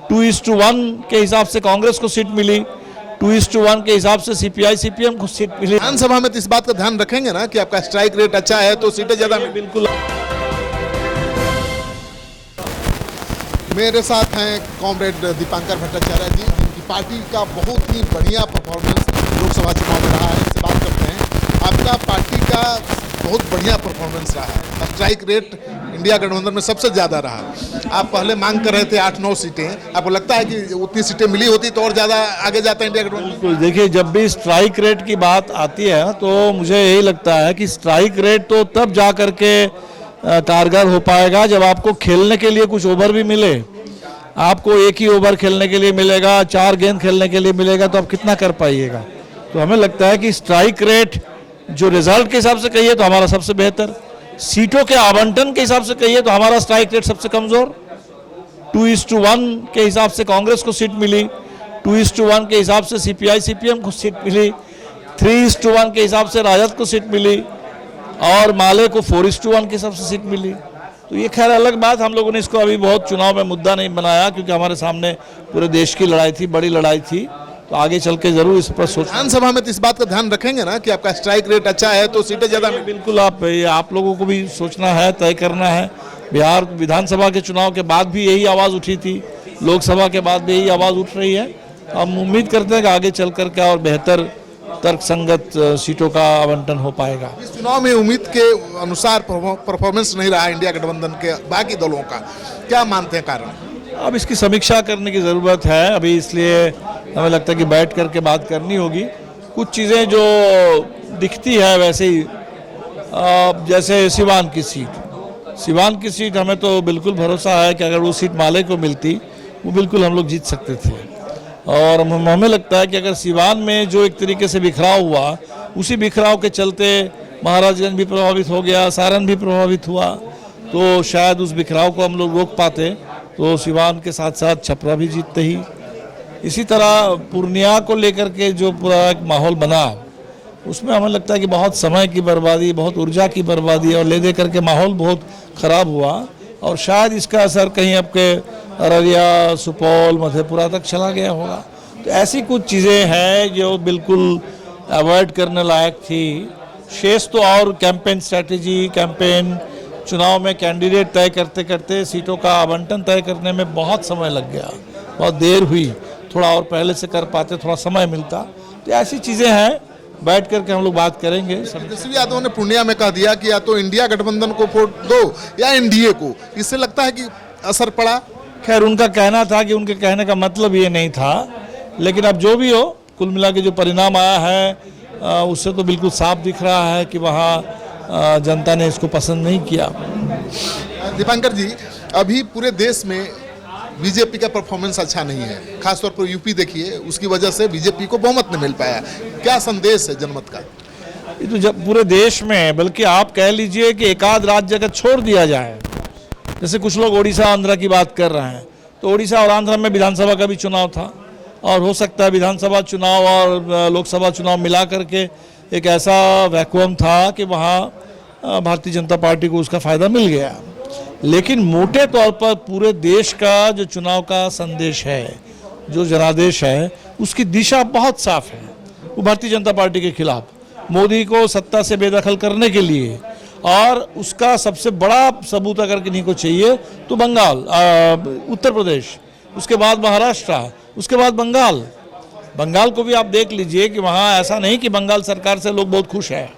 2:1 के हिसाब से कांग्रेस को सीट मिली, 2:1 के हिसाब से सीपीआई सीपीएम को सीट मिली। विधानसभा में तो इस बात का ध्यान रखेंगे ना कि आपका स्ट्राइक रेट अच्छा है तो सीटें ज्यादा मिलेंगी। बिल्कुल। मेरे साथ हैं कॉमरेड दीपांकर भट्टाचार्य जी, जिनकी पार्टी का बहुत ही बढ़िया परफॉर्मेंस लोकसभा चुनाव में रहा है। इससे बात करते हैं। आपका पार्टी का बहुत बढ़िया परफॉर्मेंस रहा है, स्ट्राइक रेट इंडिया गठबंधन में सबसे ज़्यादा रहा। आप पहले मांग कर रहे थे 8-9 सीटें, आपको लगता है कि उतनी सीटें मिली होती तो और ज़्यादा आगे जाता इंडिया गठबंधन? बिल्कुल। देखिए, जब भी स्ट्राइक रेट की बात आती है तो मुझे यही लगता है कि स्ट्राइक रेट तो तब जा करके कारगर हो पाएगा जब आपको खेलने के लिए कुछ ओवर भी मिले। आपको एक ही ओवर खेलने के लिए मिलेगा, 4 गेंद खेलने के लिए मिलेगा, तो आप कितना कर पाइएगा। तो हमें लगता है कि स्ट्राइक रेट जो रिजल्ट के हिसाब से कहिए तो हमारा सबसे बेहतर, सीटों के आवंटन के हिसाब से कहिए तो हमारा स्ट्राइक रेट सबसे कमज़ोर। 2:1 के हिसाब से कांग्रेस को सीट मिली, 2:1 के हिसाब से सीपीआई सीपीएम को सीट मिली, 3:1 के हिसाब से राजद को सीट मिली और माले को 4:1 के हिसाब से सीट मिली। तो ये खैर अलग बात, हम लोगों ने इसको अभी बहुत चुनाव में मुद्दा नहीं बनाया क्योंकि हमारे सामने पूरे देश की लड़ाई थी, बड़ी लड़ाई थी। तो आगे चल के जरूर इस पर सोच। विधानसभा में तो इस बात का ध्यान रखेंगे ना कि आपका स्ट्राइक रेट अच्छा है तो सीटें ज़्यादा मिलेंगी। बिल्कुल। आप लोगों को भी सोचना है, तय करना है। बिहार विधानसभा के चुनाव के बाद भी यही आवाज़ उठी थी, लोकसभा के बाद भी यही आवाज़ उठ रही है। हम उम्मीद करते हैं कि आगे चल करके और बेहतर तर्कसंगत सीटों का आवंटन हो पाएगा। इस चुनाव में उम्मीद के अनुसार परफॉर्मेंस नहीं रहा इंडिया गठबंधन के बाकी दलों का, क्या मानते हैं कारण? अब इसकी समीक्षा करने की ज़रूरत है अभी, इसलिए हमें लगता है कि बैठ करके बात करनी होगी। कुछ चीज़ें जो दिखती है वैसे ही, जैसे सिवान की सीट हमें तो बिल्कुल भरोसा है कि अगर वो सीट माले को मिलती वो बिल्कुल हम लोग जीत सकते थे। और हमें लगता है कि अगर सिवान में जो एक तरीके से बिखराव हुआ, उसी बिखराव के चलते महाराजगंज भी प्रभावित हो गया, सारण भी प्रभावित हुआ, तो शायद उस बिखराव को हम लोग रोक पाते तो सिवान के साथ साथ छपरा भी जीतते ही। इसी तरह पूर्णिया को लेकर के जो पूरा एक माहौल बना, उसमें हमें लगता है कि बहुत समय की बर्बादी, बहुत ऊर्जा की बर्बादी और ले दे करके माहौल बहुत ख़राब हुआ और शायद इसका असर कहीं आपके अररिया, सुपौल, मधेपुरा तक चला गया होगा। तो ऐसी कुछ चीज़ें हैं जो बिल्कुल अवॉइड करने लायक थी। शेष तो और कैंपेन स्ट्रैटेजी, कैंपेन चुनाव में कैंडिडेट तय करते करते सीटों का आवंटन तय करने में बहुत समय लग गया, बहुत देर हुई। थोड़ा और पहले से कर पाते, थोड़ा समय मिलता। तो ऐसी चीज़ें हैं, बैठ करके हम लोग बात करेंगे। तेजस्वी यादव ने पूर्णिया में कह दिया कि या तो इंडिया गठबंधन को वोट दो या एनडीए को, इससे लगता है कि असर पड़ा? खैर, उनका कहना था कि उनके कहने का मतलब ये नहीं था, लेकिन अब जो भी हो, कुल मिला के जो परिणाम आया है उससे तो बिल्कुल साफ दिख रहा है कि वहाँ जनता ने इसको पसंद नहीं किया। दीपांकर जी, अभी पूरे देश में बीजेपी का परफॉर्मेंस अच्छा नहीं है, खासतौर पर यूपी देखिए, उसकी वजह से बीजेपी को बहुमत नहीं मिल पाया। क्या संदेश है जनमत का? ये तो जब पूरे देश में, बल्कि आप कह लीजिए कि एक आध राज्य अगर छोड़ दिया जाए, जैसे कुछ लोग उड़ीसा आंध्र की बात कर रहे हैं, तो उड़ीसा और आंध्र में विधानसभा का भी चुनाव था और हो सकता है विधानसभा चुनाव और लोकसभा चुनाव मिला करके एक ऐसा वैक्यूम था कि वहाँ भारतीय जनता पार्टी को उसका फ़ायदा मिल गया। लेकिन मोटे तौर पर पूरे देश का जो चुनाव का संदेश है, जो जनादेश है, उसकी दिशा बहुत साफ है। वो भारतीय जनता पार्टी के खिलाफ, मोदी को सत्ता से बेदखल करने के लिए, और उसका सबसे बड़ा सबूत अगर किन्हीं को चाहिए तो बंगाल, उत्तर प्रदेश, उसके बाद महाराष्ट्र, उसके बाद बंगाल को भी आप देख लीजिए कि वहाँ ऐसा नहीं कि बंगाल सरकार से लोग बहुत खुश हैं।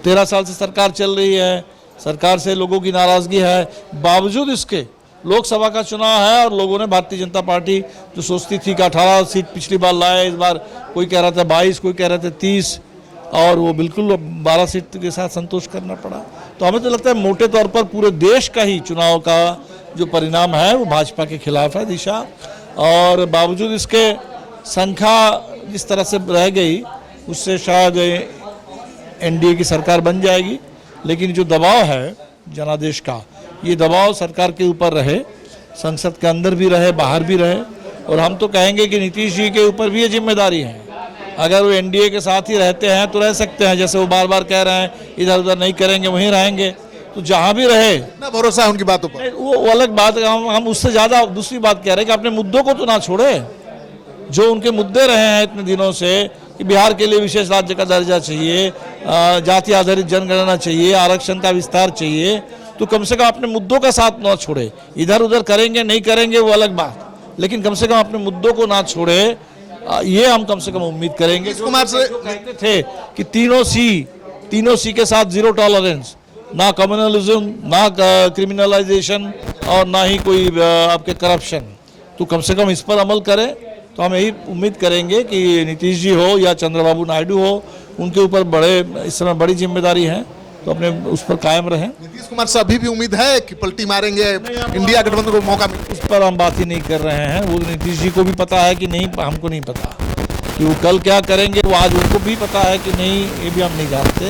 13 साल से सरकार चल रही है, सरकार से लोगों की नाराज़गी है, बावजूद इसके लोकसभा का चुनाव है और लोगों ने भारतीय जनता पार्टी जो सोचती थी कि 18 सीट पिछली बार लाए, इस बार कोई कह रहा था 22, कोई कह रहा था 30, और वो बिल्कुल 12 सीट के साथ संतोष करना पड़ा। तो हमें तो लगता है मोटे तौर पर पूरे देश का ही चुनाव का जो परिणाम है वो भाजपा के खिलाफ है दिशा, और बावजूद इसके संख्या जिस तरह से रह गई उससे शायद एनडीए की सरकार बन जाएगी। लेकिन जो दबाव है जनादेश का, ये दबाव सरकार के ऊपर रहे, संसद के अंदर भी रहे, बाहर भी रहे, और हम तो कहेंगे कि नीतीश जी के ऊपर भी ये जिम्मेदारी है। अगर वो एनडीए के साथ ही रहते हैं तो रह सकते हैं, जैसे वो बार बार कह रहे हैं इधर उधर नहीं करेंगे, वहीं रहेंगे, तो जहाँ भी रहे ना भरोसा है उनकी बातों पर। वो अलग बात है। हम उससे ज़्यादा दूसरी बात कह रहे हैं कि अपने मुद्दों को तो ना छोड़े। जो उनके मुद्दे रहे हैं इतने दिनों से कि बिहार के लिए विशेष राज्य का दर्जा चाहिए, जाति आधारित जनगणना चाहिए, आरक्षण का विस्तार चाहिए, तो कम से कम अपने मुद्दों का साथ ना छोड़े। इधर उधर करेंगे नहीं करेंगे वो अलग बात, लेकिन कम से कम अपने मुद्दों को ना छोड़े, ये हम कम से कम उम्मीद करेंगे। नीतीश कुमार से कहते थे कि तीनों सी के साथ जीरो टॉलरेंस, ना कम्युनलिज्म, ना क्रिमिनलाइजेशन और ना ही कोई आपके करप्शन, तो कम से कम इस पर अमल करें। तो हम यही उम्मीद करेंगे कि नीतीश जी हो या चंद्रबाबू नायडू हो, उनके ऊपर इस समय बड़ी जिम्मेदारी है, तो अपने उस पर कायम रहें। नीतीश कुमार से अभी भी उम्मीद है कि पलटी मारेंगे, इंडिया गठबंधन को मौका मिले? उस पर हम बात ही नहीं कर रहे हैं। वो नीतीश जी को भी पता है कि नहीं, हमको नहीं पता कि वो कल क्या करेंगे, वो आज उनको भी पता है कि नहीं, ये भी हम नहीं जानते।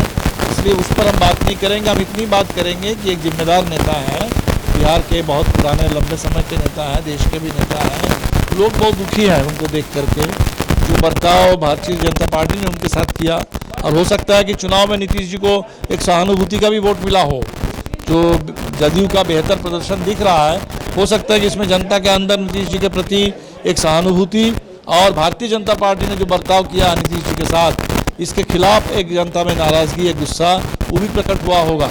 इसलिए उस पर हम बात नहीं करेंगे। हम इतनी बात करेंगे कि एक जिम्मेदार नेता है, बिहार के बहुत पुराने लंबे समय के नेता हैं, देश के भी नेता हैं। लोग बहुत दुखी हैं उनको देख करके, जो बर्ताव भारतीय जनता पार्टी ने उनके साथ किया। और हो सकता है कि चुनाव में नीतीश जी को एक सहानुभूति का भी वोट मिला हो, जो जदयू का बेहतर प्रदर्शन दिख रहा है। हो सकता है कि इसमें जनता के अंदर नीतीश जी के प्रति एक सहानुभूति और भारतीय जनता पार्टी ने जो बर्ताव किया नीतीश जी के साथ, इसके खिलाफ एक जनता में नाराजगी, एक गुस्सा वो भी प्रकट हुआ होगा।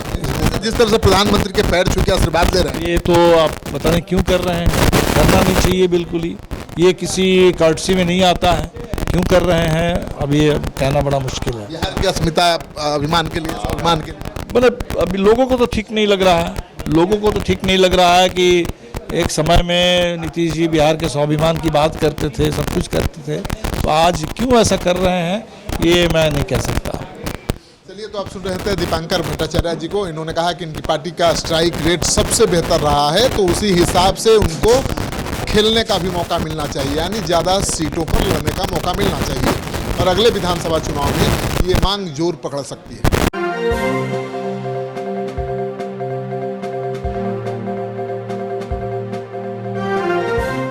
जिस तरह से प्रधानमंत्री के पैर छू के आशीर्वाद दे रहे हैं, ये तो आप पता नहीं क्यों कर रहे हैं, करना नहीं चाहिए बिल्कुल ही। ये किसी कर्टसी में नहीं आता है, क्यों कर रहे हैं अब ये कहना बड़ा मुश्किल है। बिहार की अस्मिता अभिमान के लिए, स्वाभिमान के लिए, मतलब अभी लोगों को तो ठीक नहीं लग रहा है। लोगों को तो ठीक नहीं लग रहा है कि एक समय में नीतीश जी बिहार के स्वाभिमान की बात करते थे, सब कुछ करते थे, तो आज क्यों ऐसा कर रहे हैं ये मैं नहीं कह सकता। चलिए, तो आप सुन रहे थे दीपांकर भट्टाचार्य जी को। इन्होंने कहा कि इनकी पार्टी का स्ट्राइक रेट सबसे बेहतर रहा है, तो उसी हिसाब से उनको खेलने का भी मौका मिलना चाहिए, यानी ज़्यादा सीटों पर लड़ने का मौका मिलना चाहिए। और अगले विधानसभा चुनाव में ये मांग जोर पकड़ सकती है।